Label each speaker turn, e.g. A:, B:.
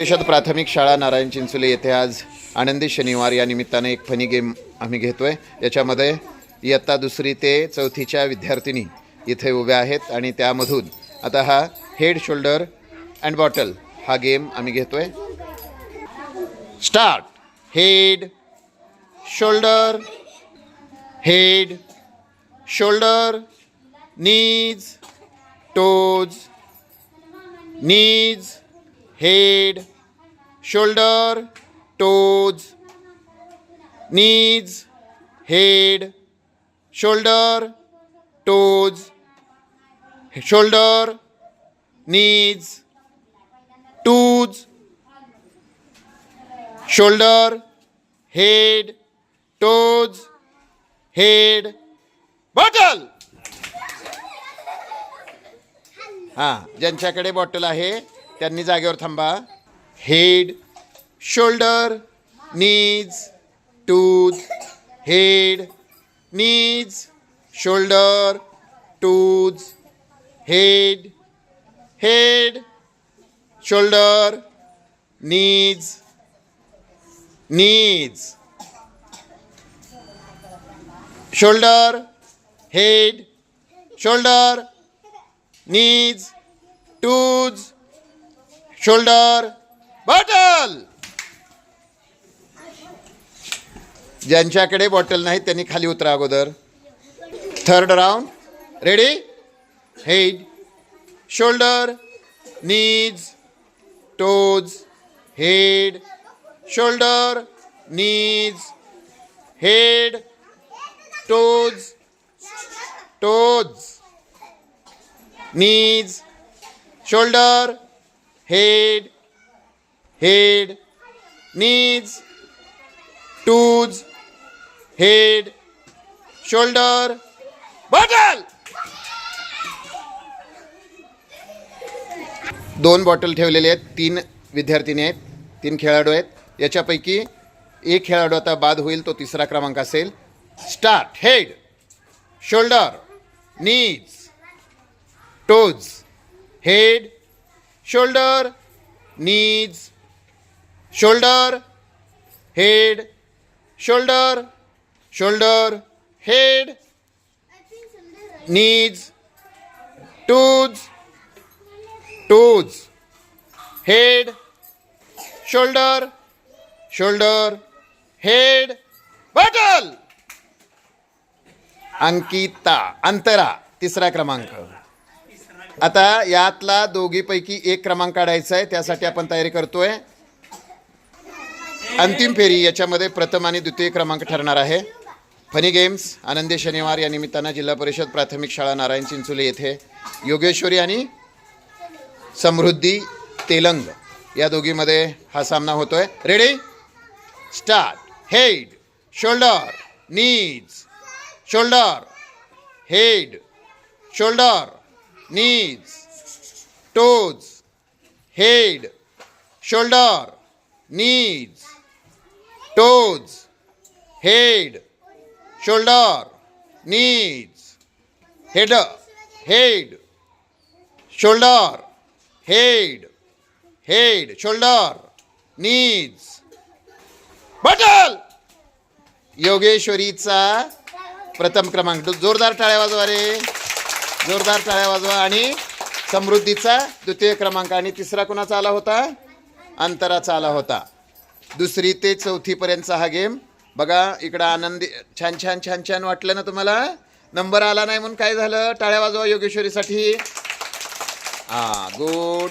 A: परिषद प्राथमिक शाळा नारायण चिंचोली येथे आज आनंदी शनिवार या निमित्ताने एक फनी गेम आम्ही घेतोय। याच्यामध्ये इयत्ता 2री ते 4थीच्या विद्यार्थिनी इथे उभ्या आहेत आणि त्यामधून आता हा हेड शोल्डर अँड बॉटल हा गेम आम्ही घेतोय। Start. Head shoulder, head shoulder, knees toes, knees head, shoulder, toes, knees, head, shoulder, toes, shoulder, knees, toes, shoulder, head, toes, head, bottle. हां, ज्यांच्याकडे बॉटल आहे त्यांनी जागेवर थांबा। Head shoulder knees toes, head knees shoulder toes, head head shoulder knees knees shoulder, head shoulder knees toes, shoulder, bottle. ज्यांच्याकडे bottle नाही त्यांनी खाली उतरा अगोदर। Third round. Ready. Head shoulder knees toes, head shoulder knees, head toes, toes knees shoulder, head, head, knees, toes, head, shoulder, bottle. 2 bottle ठेवलेले आहेत। 3 विद्यार्थिनी आहेत, 3 खेळाडू आहेत। याच्यापैकी एक खेळाडू आता बाद होईल, तो 3रा क्रमांक असेल। Start. Head shoulder knees toes, head shoulder, knees, shoulder, head, shoulder, shoulder, head, knees, toes, toes, head, shoulder, shoulder, head, bottle. Ankita, Antara 3रा क्रमांक। आता यातला दोघीपैकी एक क्रमांक काढायचा आहे, त्यासाठी आपण तयारी करतोय। अंतिम फेरी याच्यामध्ये प्रथम आणि द्वितीय क्रमांक ठरणार आहे। फनी गेम्स आनंदी शनिवार या निमित्तानं जिल्हा परिषद प्राथमिक शाळा नारायण चिंचोली येथे योगेश्वरी आणि समृद्धी तेलंग या दोघीमध्ये हा सामना होतोय। Ready. Start. Head shoulder knees shoulder, head shoulder knees, toes, head, shoulder, knees, toes, head, shoulder, knees, head, head, shoulder, head, head, shoulder, knees, bottle. योगेश्वरीचा प्रथम क्रमांक। जोरदार टाळ्या वाजवा रे, जोरदार टाळ्या वाजवा। आणि समृद्धीचा द्वितीय क्रमांक। आणि 3रा कोणाचा आला होता? अंतराचा आला होता। 2री ते 4थी पर्यंतचा हा गेम बघा। इकडं आनंदी छान छान छान छान वाटलं ना तुम्हाला? नंबर आला नाही म्हणून काय झालं? टाळ्या वाजवा योगेश्वरीसाठी। गुड।